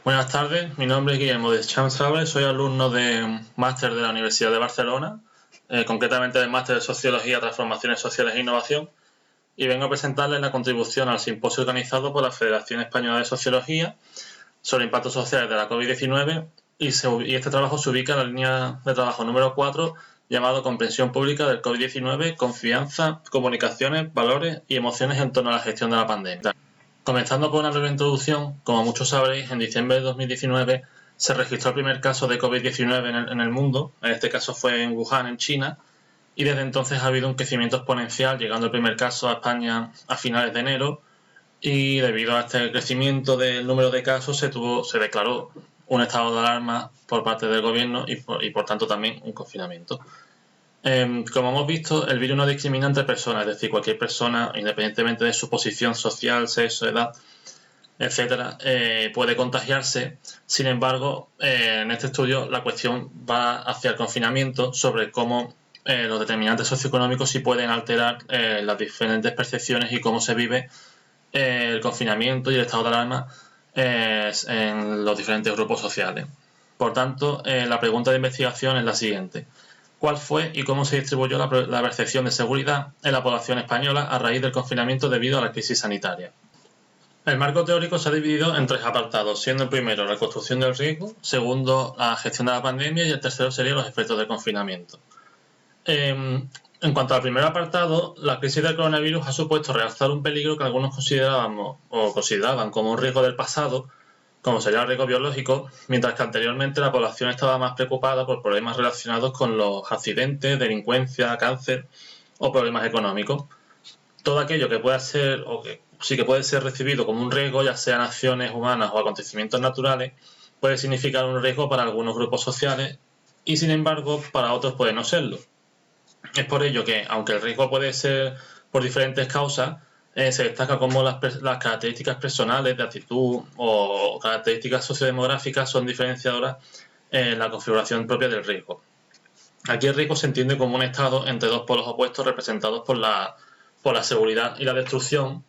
Buenas tardes, mi nombre es Guillermo Deschamps, soy alumno de máster de la Universidad de Barcelona, concretamente del máster de Sociología, Transformaciones Sociales e Innovación, y vengo a presentarles la contribución al simposio organizado por la Federación Española de Sociología sobre impactos sociales de la COVID-19 y este trabajo se ubica en la línea de trabajo número 4 llamado Comprensión Pública del COVID-19, Confianza, Comunicaciones, Valores y Emociones en torno a la gestión de la pandemia. Comenzando por una breve introducción, como muchos sabréis, en diciembre de 2019 se registró el primer caso de COVID-19 en el mundo, en este caso fue en Wuhan, en China, y desde entonces ha habido un crecimiento exponencial, llegando el primer caso a España a finales de enero, y debido a este crecimiento del número de casos se declaró un estado de alarma por parte del gobierno y por tanto también un confinamiento. Como hemos visto, el virus no discrimina entre personas, es decir, cualquier persona, independientemente de su posición social, sexo, edad, etcétera, puede contagiarse. Sin embargo, en este estudio la cuestión va hacia el confinamiento, sobre cómo los determinantes socioeconómicos sí pueden alterar las diferentes percepciones y cómo se vive el confinamiento y el estado de alarma en los diferentes grupos sociales. Por tanto, la pregunta de investigación es la siguiente: ¿cuál fue y cómo se distribuyó la percepción de seguridad en la población española a raíz del confinamiento debido a la crisis sanitaria? El marco teórico se ha dividido en tres apartados, siendo el primero la construcción del riesgo, segundo la gestión de la pandemia y el tercero sería los efectos del confinamiento. En cuanto al primer apartado, la crisis del coronavirus ha supuesto realzar un peligro que algunos consideraban como un riesgo del pasado, como sería el riesgo biológico, mientras que anteriormente la población estaba más preocupada por problemas relacionados con los accidentes, delincuencia, cáncer o problemas económicos. Todo aquello que pueda ser o que sí que puede ser recibido como un riesgo, ya sean acciones humanas o acontecimientos naturales, puede significar un riesgo para algunos grupos sociales y, sin embargo, para otros puede no serlo. Es por ello que, aunque el riesgo puede ser por diferentes causas, se destaca cómo las características personales de actitud o características sociodemográficas son diferenciadoras en la configuración propia del riesgo. Aquí el riesgo se entiende como un estado entre dos polos opuestos representados por la seguridad y la destrucción,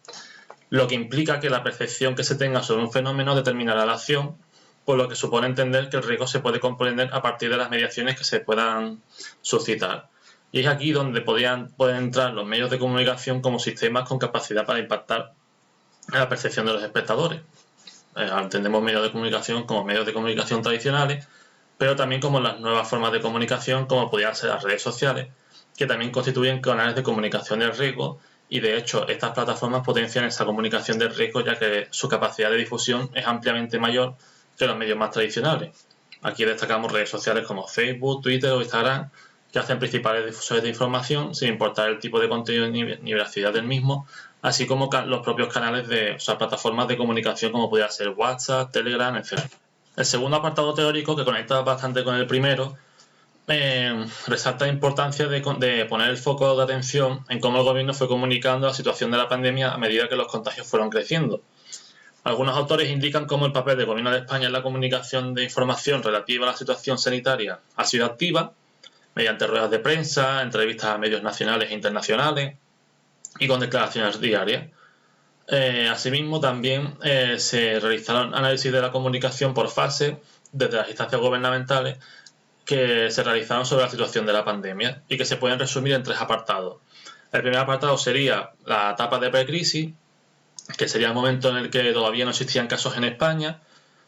lo que implica que la percepción que se tenga sobre un fenómeno determinará la acción, por lo que supone entender que el riesgo se puede comprender a partir de las mediaciones que se puedan suscitar. Y es aquí donde pueden entrar los medios de comunicación como sistemas con capacidad para impactar en la percepción de los espectadores. Entendemos medios de comunicación como medios de comunicación tradicionales, pero también como las nuevas formas de comunicación, como podrían ser las redes sociales, que también constituyen canales de comunicación del riesgo, y de hecho estas plataformas potencian esa comunicación del riesgo, ya que su capacidad de difusión es ampliamente mayor que los medios más tradicionales. Aquí destacamos redes sociales como Facebook, Twitter o Instagram, que hacen principales difusores de información sin importar el tipo de contenido ni veracidad del mismo, así como los propios canales plataformas de comunicación como pudiera ser WhatsApp, Telegram, etc. El segundo apartado teórico, que conecta bastante con el primero, resalta la importancia de poner el foco de atención en cómo el gobierno fue comunicando la situación de la pandemia a medida que los contagios fueron creciendo. Algunos autores indican cómo el papel del gobierno de España en la comunicación de información relativa a la situación sanitaria ha sido activa, mediante ruedas de prensa, entrevistas a medios nacionales e internacionales y con declaraciones diarias. Asimismo, también se realizaron análisis de la comunicación por fase desde las instancias gubernamentales que se realizaron sobre la situación de la pandemia y que se pueden resumir en tres apartados. El primer apartado sería la etapa de precrisis, que sería el momento en el que todavía no existían casos en España,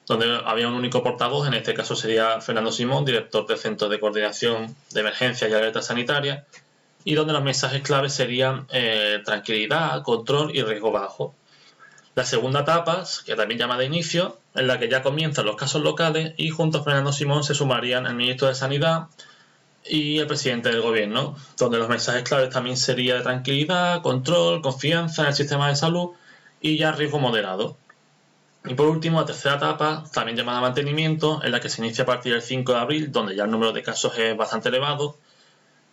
donde había un único portavoz, en este caso sería Fernando Simón, director del Centro de Coordinación de Emergencias y Alertas Sanitarias, y donde los mensajes claves serían tranquilidad, control y riesgo bajo. La segunda etapa, que también llama de inicio, en la que ya comienzan los casos locales y junto a Fernando Simón se sumarían el ministro de Sanidad y el presidente del gobierno, donde los mensajes claves también serían de tranquilidad, control, confianza en el sistema de salud y ya riesgo moderado. Y por último, la tercera etapa, también llamada mantenimiento, en la que se inicia a partir del 5 de abril, donde ya el número de casos es bastante elevado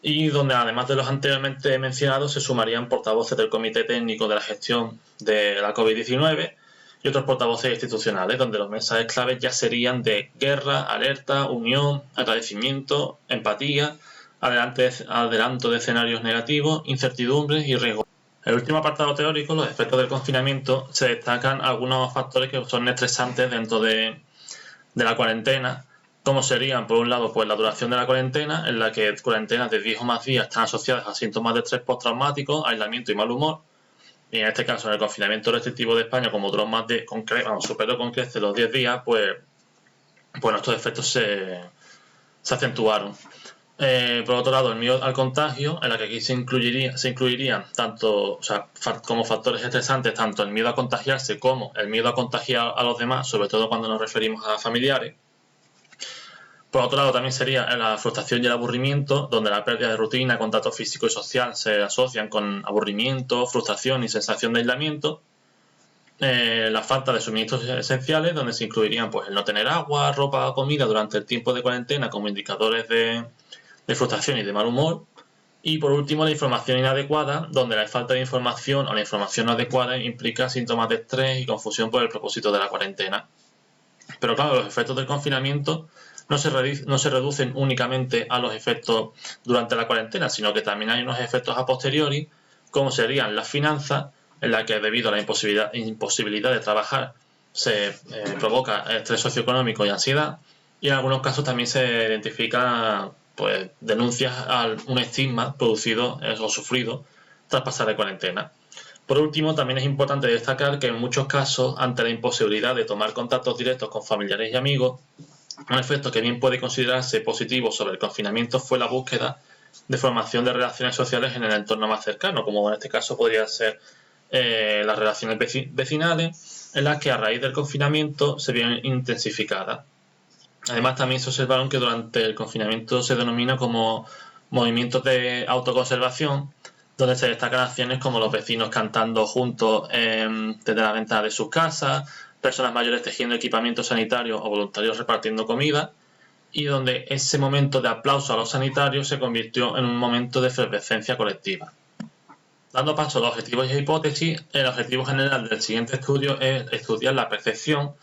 y donde además de los anteriormente mencionados se sumarían portavoces del Comité Técnico de la Gestión de la COVID-19 y otros portavoces institucionales, donde los mensajes claves ya serían de guerra, alerta, unión, agradecimiento, empatía, adelanto de escenarios negativos, incertidumbres y riesgos. En el último apartado teórico, los efectos del confinamiento, se destacan algunos factores que son estresantes dentro de de la cuarentena, como serían, por un lado, pues la duración de la cuarentena, en la que cuarentenas de 10 o más días están asociadas a síntomas de estrés postraumático, aislamiento y mal humor. Y en este caso, en el confinamiento restrictivo de España, como duró más de, superó con creces los 10 días, pues estos efectos se acentuaron. Por otro lado, el miedo al contagio, en la que aquí se incluirían tanto, como factores estresantes, tanto el miedo a contagiarse como el miedo a contagiar a los demás, sobre todo cuando nos referimos a familiares. Por otro lado, también sería la frustración y el aburrimiento, donde la pérdida de rutina, contacto físico y social se asocian con aburrimiento, frustración y sensación de aislamiento. La falta de suministros esenciales, donde se incluirían pues, el no tener agua, ropa o comida durante el tiempo de cuarentena como indicadores de frustración y de mal humor. Y por último, la información inadecuada, donde la falta de información o la información no adecuada implica síntomas de estrés y confusión por el propósito de la cuarentena. Pero claro, los efectos del confinamiento no se reducen únicamente a los efectos durante la cuarentena, sino que también hay unos efectos a posteriori, como serían las finanzas, en la que debido a la imposibilidad de trabajar se provoca estrés socioeconómico y ansiedad, y en algunos casos también se identifican pues, denuncias a un estigma producido o sufrido tras pasar de cuarentena. Por último, también es importante destacar que en muchos casos, ante la imposibilidad de tomar contactos directos con familiares y amigos, un efecto que bien puede considerarse positivo sobre el confinamiento fue la búsqueda de formación de relaciones sociales en el entorno más cercano, como en este caso podría ser las relaciones vecinales, en las que a raíz del confinamiento se vieron intensificadas. Además, también se observaron que durante el confinamiento se denomina como movimientos de autoconservación, donde se destacan acciones como los vecinos cantando juntos desde la ventana de sus casas, personas mayores tejiendo equipamiento sanitario o voluntarios repartiendo comida, y donde ese momento de aplauso a los sanitarios se convirtió en un momento de efervescencia colectiva. Dando paso a los objetivos y hipótesis, el objetivo general del siguiente estudio es estudiar la percepción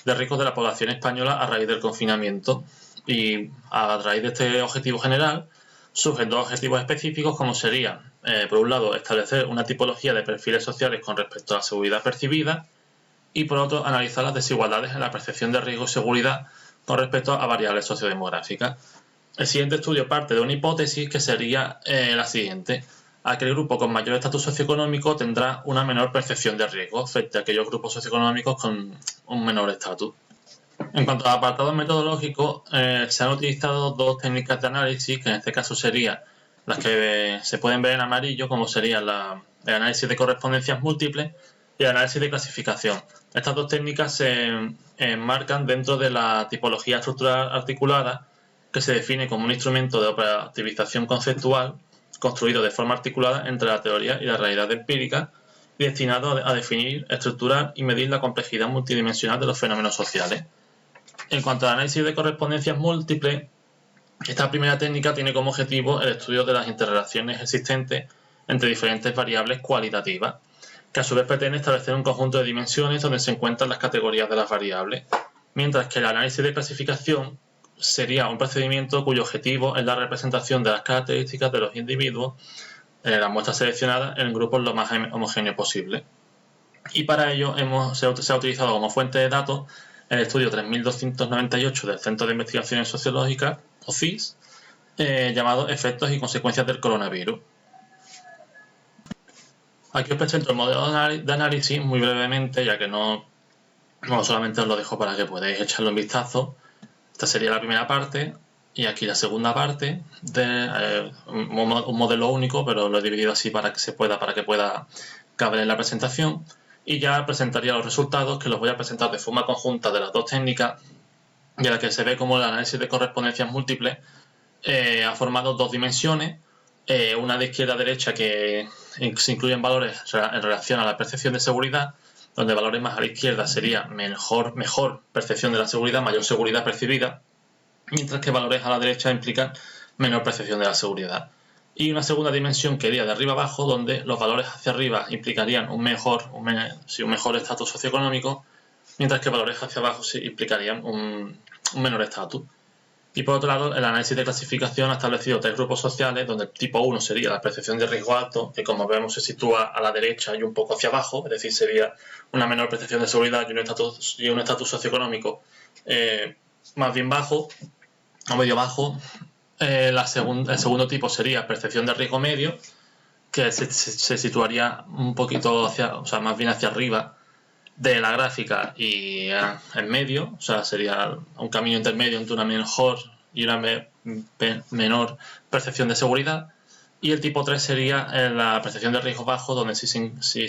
de riesgos de la población española a raíz del confinamiento. Y a raíz de este objetivo general surgen dos objetivos específicos, como sería, por un lado, establecer una tipología de perfiles sociales con respecto a la seguridad percibida, y por otro, analizar las desigualdades en la percepción de riesgo y seguridad con respecto a variables sociodemográficas. El siguiente estudio parte de una hipótesis que sería la siguiente. Aquel grupo con mayor estatus socioeconómico tendrá una menor percepción de riesgo frente a aquellos grupos socioeconómicos con un menor estatus. En cuanto al apartado metodológico, se han utilizado dos técnicas de análisis, que en este caso serían las que se pueden ver en amarillo, como sería el análisis de correspondencias múltiples y el análisis de clasificación. Estas dos técnicas se enmarcan dentro de la tipología estructural articulada, que se define como un instrumento de operativización conceptual construido de forma articulada entre la teoría y la realidad empírica y destinado a definir, estructurar y medir la complejidad multidimensional de los fenómenos sociales. En cuanto al análisis de correspondencias múltiples, esta primera técnica tiene como objetivo el estudio de las interrelaciones existentes entre diferentes variables cualitativas, que a su vez pretende establecer un conjunto de dimensiones donde se encuentran las categorías de las variables, mientras que el análisis de clasificación sería un procedimiento cuyo objetivo es la representación de las características de los individuos en las muestras seleccionadas en grupos lo más homogéneos posible. Y para ello se ha utilizado como fuente de datos el estudio 3298 del Centro de Investigaciones Sociológicas, o CIS, llamado Efectos y consecuencias del coronavirus. Aquí os presento el modelo de análisis muy brevemente, ya que no solamente os lo dejo para que podáis echarle un vistazo. Esta sería la primera parte y aquí la segunda parte de un modelo único, pero lo he dividido así para que pueda caber en la presentación, y ya presentaría los resultados, que los voy a presentar de forma conjunta de las dos técnicas, y en la que se ve como el análisis de correspondencias múltiples ha formado dos dimensiones, una de izquierda a derecha que se incluyen valores en relación a la percepción de seguridad, donde valores más a la izquierda sería mejor percepción de la seguridad, mayor seguridad percibida, mientras que valores a la derecha implican menor percepción de la seguridad. Y una segunda dimensión que iría de arriba abajo, donde los valores hacia arriba implicarían un mejor estatus socioeconómico, mientras que valores hacia abajo implicarían un menor estatus. Y por otro lado, el análisis de clasificación ha establecido tres grupos sociales, donde el tipo 1 sería la percepción de riesgo alto, que como vemos se sitúa a la derecha y un poco hacia abajo, es decir, sería una menor percepción de seguridad y un estatus socioeconómico más bien bajo o medio bajo. El segundo tipo sería percepción de riesgo medio, que se situaría un poquito más bien hacia arriba de la gráfica y en medio, o sea, sería un camino intermedio entre una mejor y una menor percepción de seguridad. Y el tipo 3 sería la percepción de riesgo bajo, donde sí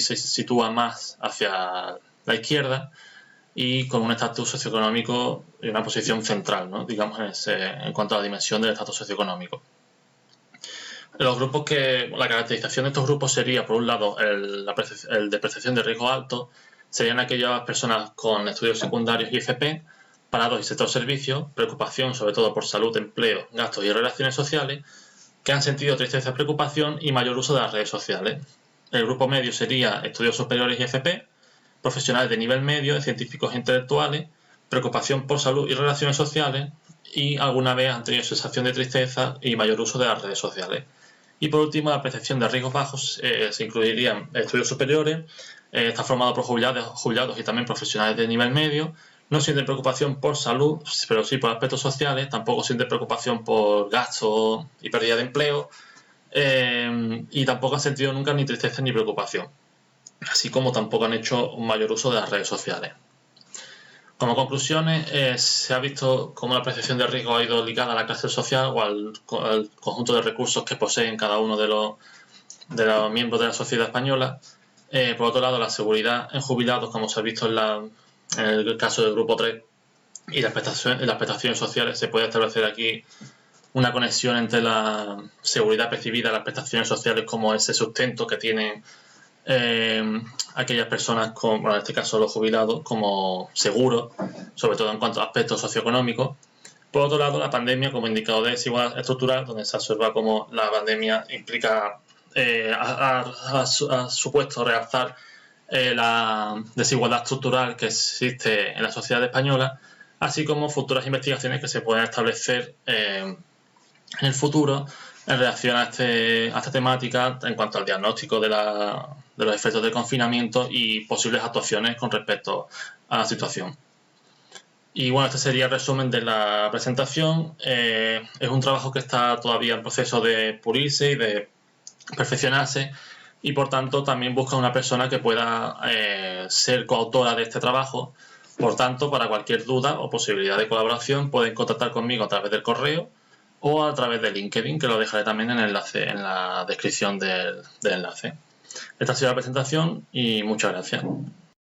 se sitúa más hacia la izquierda y con un estatus socioeconómico y una posición central, ¿no? Digamos, en cuanto a la dimensión del estatus socioeconómico. La caracterización de estos grupos sería, por un lado, el de percepción de riesgo alto, serían aquellas personas con estudios secundarios y FP, parados y sector servicios, preocupación sobre todo por salud, empleo, gastos y relaciones sociales, que han sentido tristeza, preocupación y mayor uso de las redes sociales. El grupo medio sería estudios superiores y FP, profesionales de nivel medio, científicos e intelectuales, preocupación por salud y relaciones sociales, y alguna vez han tenido sensación de tristeza y mayor uso de las redes sociales. Y por último, la percepción de riesgos bajos se incluirían estudios superiores, está formado por jubilados y también profesionales de nivel medio, no sienten preocupación por salud, pero sí por aspectos sociales, tampoco sienten preocupación por gastos y pérdida de empleo, y tampoco han sentido nunca ni tristeza ni preocupación, así como tampoco han hecho un mayor uso de las redes sociales. Como conclusiones, se ha visto cómo la percepción de riesgo ha ido ligada a la clase social o al conjunto de recursos que poseen cada uno de los miembros de la sociedad española. Por otro lado, la seguridad en jubilados, como se ha visto en el caso del grupo 3, y las prestaciones sociales, se puede establecer aquí una conexión entre la seguridad percibida, las prestaciones sociales como ese sustento que tienen aquellas personas, en este caso los jubilados, como seguros, sobre todo en cuanto a aspectos socioeconómicos. Por otro lado, la pandemia como indicador de desigualdad estructural, donde se observa cómo la pandemia implica, ha supuesto realzar la desigualdad estructural que existe en la sociedad española, así como futuras investigaciones que se pueden establecer en el futuro en relación a esta temática en cuanto al diagnóstico de los efectos del confinamiento y posibles actuaciones con respecto a la situación. Y bueno, este sería el resumen de la presentación. Es un trabajo que está todavía en proceso de pulirse y de perfeccionarse, y por tanto también busca una persona que pueda ser coautora de este trabajo. Por tanto, para cualquier duda o posibilidad de colaboración pueden contactar conmigo a través del correo o a través de LinkedIn, que lo dejaré también en la descripción del enlace. Esta ha sido la presentación y muchas gracias.